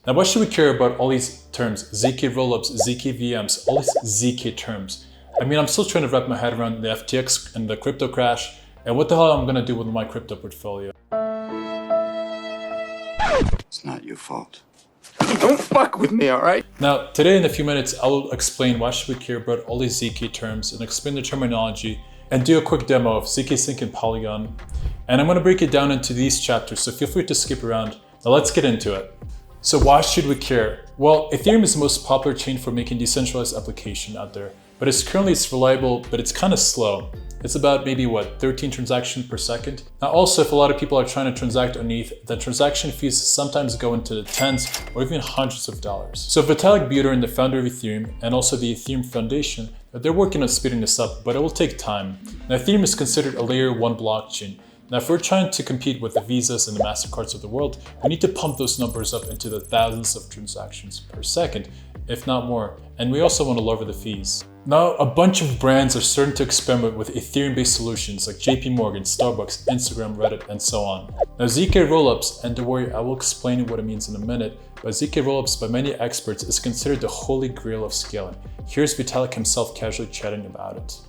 Now, why should we care about all these terms? zkRollups, zkVMs, all these zk terms. I mean, I'm still trying to wrap my head around the FTX and the crypto crash, and what the hell I'm gonna do with my crypto portfolio. It's not your fault. Don't fuck with me, all right? Now, today in a few minutes, I will explain why should we care about all these zk terms and explain the terminology and do a quick demo of zkSync and Polygon. And I'm gonna break it down into these chapters, so feel free to skip around. Now let's get into it. So why should we care? Well, Ethereum is the most popular chain for making decentralized application out there, but it's reliable, but it's kind of slow. It's about maybe 13 transactions per second. Now also, if a lot of people are trying to transact on ETH, the transaction fees sometimes go into the tens or even hundreds of dollars. So Vitalik Buterin, the founder of Ethereum, and also the Ethereum Foundation, they're working on speeding this up, but it will take time. Now Ethereum is considered a layer 1 blockchain. Now, if we're trying to compete with the Visas and the MasterCards of the world, we need to pump those numbers up into the thousands of transactions per second, if not more. And we also want to lower the fees. Now, a bunch of brands are starting to experiment with Ethereum-based solutions like JP Morgan, Starbucks, Instagram, Reddit, and so on. Now, zkRollups, and don't worry, I will explain what it means in a minute, but zkRollups by many experts is considered the holy grail of scaling. Here's Vitalik himself casually chatting about it.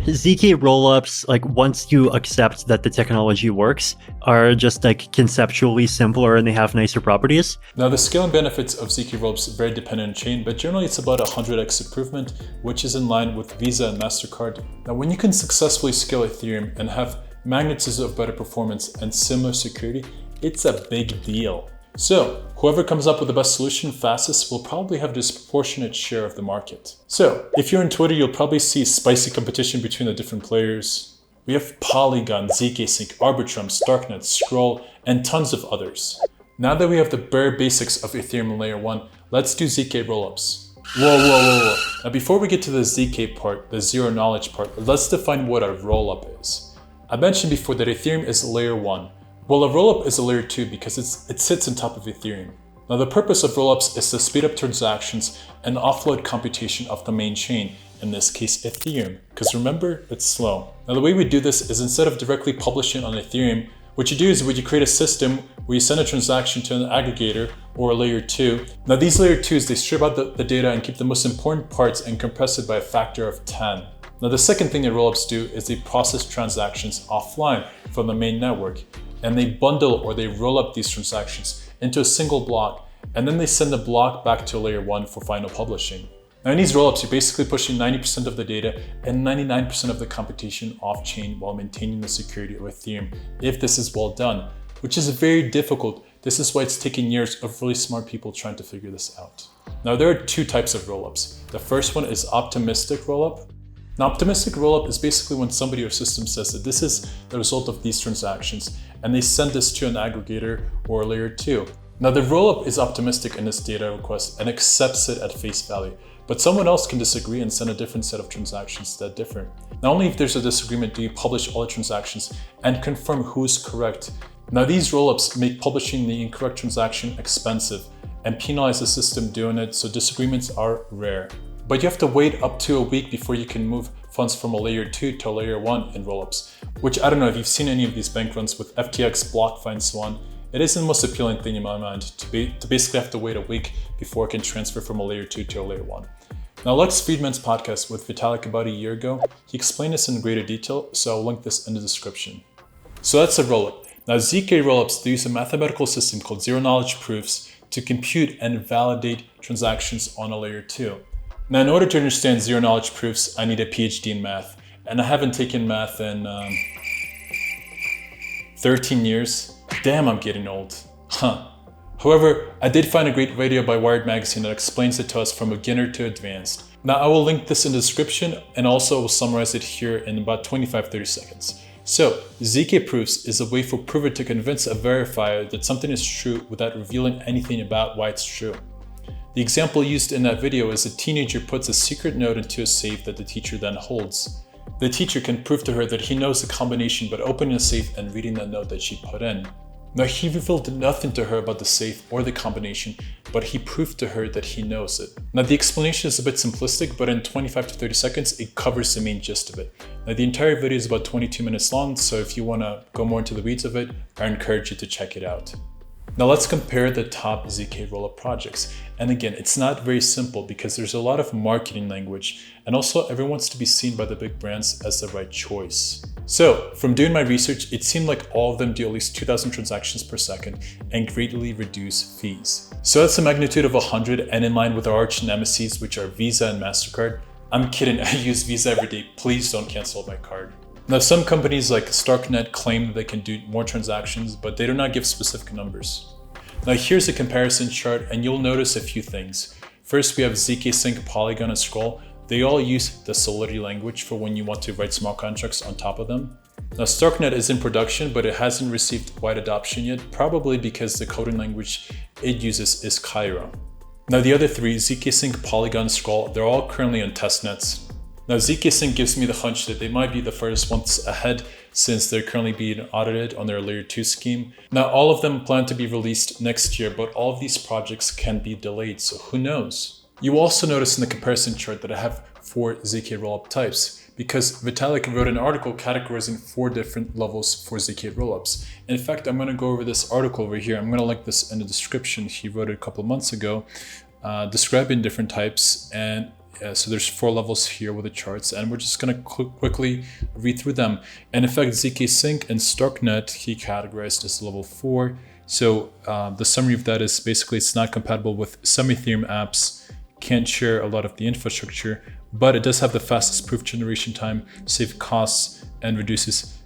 zkRollups, like once you accept that the technology works, are just like conceptually simpler and they have nicer properties. Now the scaling benefits of zkRollups are very dependent on chain, but generally it's about 100x improvement, which is in line with Visa and MasterCard. Now when you can successfully scale Ethereum and have magnitudes of better performance and similar security, it's a big deal. So whoever comes up with the best solution fastest will probably have a disproportionate share of the market. So if you're on Twitter, you'll probably see spicy competition between the different players. We have Polygon, zkSync, Arbitrum, Starknet, Scroll, and tons of others. Now that we have the bare basics of Ethereum layer 1, let's do zkRollups. Whoa. Now before we get to the zk part, the zero knowledge part, let's define what a rollup is. I mentioned before that Ethereum is layer 1. Well, a rollup is a layer 2 because it sits on top of Ethereum. Now the purpose of rollups is to speed up transactions and offload computation of the main chain, in this case Ethereum, because remember, it's slow. Now the way we do this is instead of directly publishing on Ethereum, what you do is you create a system where you send a transaction to an aggregator or a layer 2. Now these layer 2s, they strip out the data and keep the most important parts and compress it by a factor of 10. Now the second thing that rollups do is they process transactions offline from the main network. And they bundle or they roll up these transactions into a single block, and then they send the block back to layer 1 for final publishing. Now in these rollups, you're basically pushing 90% of the data and 99% of the computation off-chain while maintaining the security of Ethereum, if this is well done, which is very difficult. This is why it's taken years of really smart people trying to figure this out. Now there are two types of rollups. The first one is optimistic rollup. Now, optimistic rollup is basically when somebody or system says that this is the result of these transactions, and they send this to an aggregator or a layer 2. Now, the rollup is optimistic in its data request and accepts it at face value, but someone else can disagree and send a different set of transactions that differ. Now, only if there's a disagreement do you publish all the transactions and confirm who is correct. Now, these rollups make publishing the incorrect transaction expensive and penalize the system doing it, so disagreements are rare. But you have to wait up to a week before you can move funds from a layer 2 to a layer 1 in rollups, which I don't know if you've seen any of these bank runs with FTX, BlockFi, and so on. It isn't the most appealing thing in my mind to basically have to wait a week before it can transfer from a layer 2 to a layer 1. Now, Lex Friedman's podcast with Vitalik about a year ago, he explained this in greater detail, so I'll link this in the description. So that's a rollup. Now, zkRollups, they use a mathematical system called zero-knowledge proofs to compute and validate transactions on a layer 2. Now, in order to understand zero-knowledge proofs, I need a PhD in math, and I haven't taken math in 13 years. Damn, I'm getting old. However, I did find a great video by Wired Magazine that explains it to us from beginner to advanced. Now, I will link this in the description, and also will summarize it here in about 25-30 seconds. So, zk proofs is a way for prover to convince a verifier that something is true without revealing anything about why it's true. The example used in that video is a teenager puts a secret note into a safe that the teacher then holds. The teacher can prove to her that he knows the combination by opening the safe and reading the note that she put in. Now, he revealed nothing to her about the safe or the combination, but he proved to her that he knows it. Now, the explanation is a bit simplistic, but in 25 to 30 seconds, it covers the main gist of it. Now, the entire video is about 22 minutes long, so if you want to go more into the weeds of it, I encourage you to check it out. Now let's compare the top zk rollup projects. And again, it's not very simple because there's a lot of marketing language, and also everyone wants to be seen by the big brands as the right choice. So from doing my research, it seemed like all of them do at least 2,000 transactions per second and greatly reduce fees. So that's a magnitude of 100, and in line with our arch nemesis, which are Visa and MasterCard. I'm kidding, I use Visa every day. Please don't cancel my card. Now, some companies like StarkNet claim that they can do more transactions, but they do not give specific numbers. Now, here's a comparison chart, and you'll notice a few things. First, we have zkSync, Polygon, and Scroll. They all use the Solidity language for when you want to write smart contracts on top of them. Now, StarkNet is in production, but it hasn't received wide adoption yet, probably because the coding language it uses is Cairo. Now, the other three, zkSync, Polygon, Scroll, they're all currently on testnets. Now, zkSync gives me the hunch that they might be the first ones ahead since they're currently being audited on their layer 2 scheme. Now, all of them plan to be released next year, but all of these projects can be delayed, so who knows? You will also notice in the comparison chart that I have 4 zkRollup types because Vitalik wrote an article categorizing 4 different levels for zkRollups. In fact, I'm going to go over this article over here. I'm going to link this in the description. He wrote it a couple of months ago, describing different types, and so there's 4 levels here with the charts, and we're just going to quickly read through them. And in fact, zkSync and StarkNet he categorized as level 4. So the summary of that is basically it's not compatible with some Ethereum apps, can't share a lot of the infrastructure, but it does have the fastest proof generation time, save costs, and reduces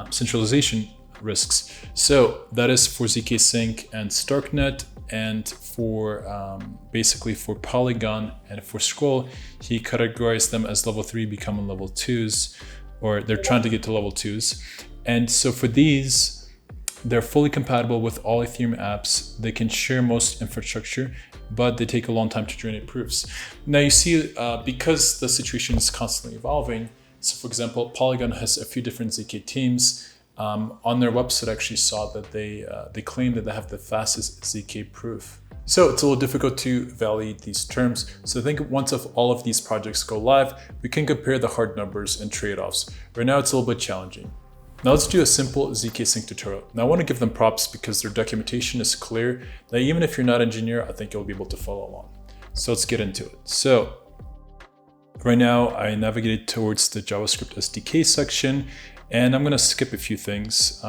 centralization risks. So that is for zkSync and StarkNet. And for basically for Polygon and for Scroll, he categorized them as level 3 becoming level 2s, or they're trying to get to level 2s. And so for these, they're fully compatible with all Ethereum apps. They can share most infrastructure, but they take a long time to generate proofs. Now you see, because the situation is constantly evolving, so for example, Polygon has a few different zk teams. On their website, I actually saw that they claim that they have the fastest zk proof. So it's a little difficult to validate these terms. So I think once all of these projects go live, we can compare the hard numbers and trade-offs. Right now, it's a little bit challenging. Now let's do a simple zkSync tutorial. Now I want to give them props because their documentation is clear that even if you're not an engineer, I think you'll be able to follow along. So let's get into it. So right now I navigated towards the JavaScript SDK section, and I'm going to skip a few things.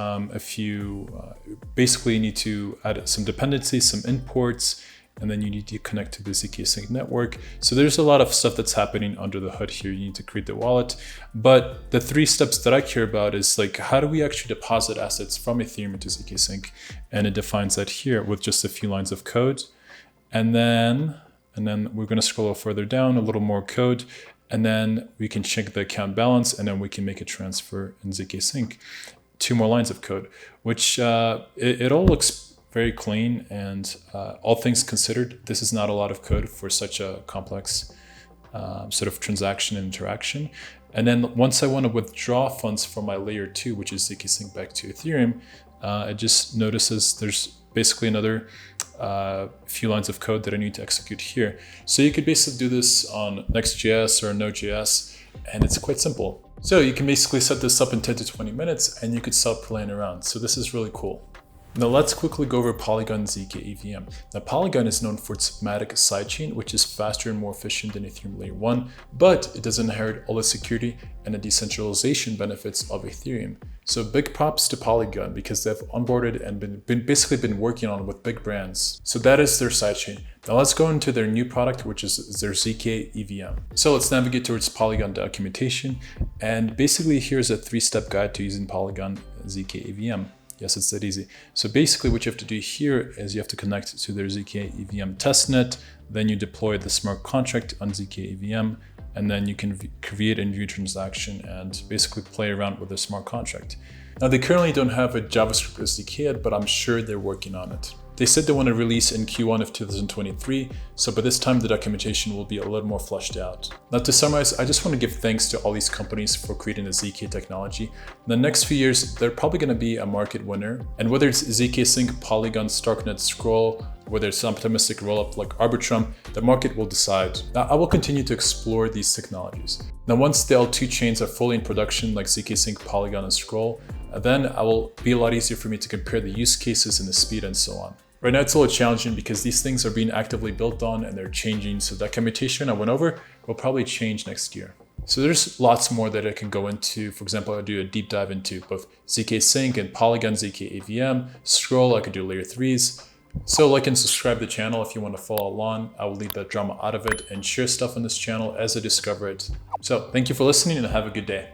Basically you need to add some dependencies, some imports, and then you need to connect to the zkSync network. So there's a lot of stuff that's happening under the hood here. You need to create the wallet. But the 3 steps that I care about is like, how do we actually deposit assets from Ethereum into zkSync? And it defines that here with just a few lines of code. And then we're going to scroll further down, a little more code. And then we can check the account balance, and then we can make a transfer in zkSync. 2 more lines of code, which it all looks very clean, and all things considered, this is not a lot of code for such a complex sort of transaction and interaction. And then once I want to withdraw funds from my layer 2, which is zkSync back to Ethereum, it just notices there's basically another few lines of code that I need to execute here. So you could basically do this on Next.js or Node.js, and it's quite simple. So you can basically set this up in 10 to 20 minutes, and you could start playing around. So this is really cool. Now let's quickly go over Polygon zkEVM. Now Polygon is known for its Matic sidechain, which is faster and more efficient than Ethereum layer 1, but it doesn't inherit all the security and the decentralization benefits of Ethereum. So big props to Polygon because they've onboarded and basically been working on with big brands. So that is their sidechain. Now let's go into their new product, which is their zkEVM. So let's navigate towards Polygon documentation. And basically here's a 3-step guide to using Polygon zkEVM. Yes, it's that easy. So basically what you have to do here is you have to connect to their zkEVM testnet, then you deploy the smart contract on zkEVM, and then you can create a new transaction and basically play around with the smart contract. Now they currently don't have a JavaScript SDK yet, but I'm sure they're working on it. They said they want to release in Q1 of 2023, so by this time the documentation will be a little more fleshed out. Now to summarize, I just want to give thanks to all these companies for creating the zk technology. In the next few years, they're probably going to be a market winner, and whether it's zkSync, Polygon, StarkNet, Scroll, whether it's optimistic rollup like Arbitrum, the market will decide. Now I will continue to explore these technologies. Now once the L2 chains are fully in production like zkSync, Polygon, and Scroll, And then it will be a lot easier for me to compare the use cases and the speed and so on. Right now it's a little challenging because these things are being actively built on and they're changing. So that commutation I went over will probably change next year. So there's lots more that I can go into. For example, I'll do a deep dive into both zkSync and Polygon, zkAVM, scroll, I could do layer 3s. So like and subscribe to the channel if you want to follow along. I will leave that drama out of it and share stuff on this channel as I discover it. So thank you for listening and have a good day.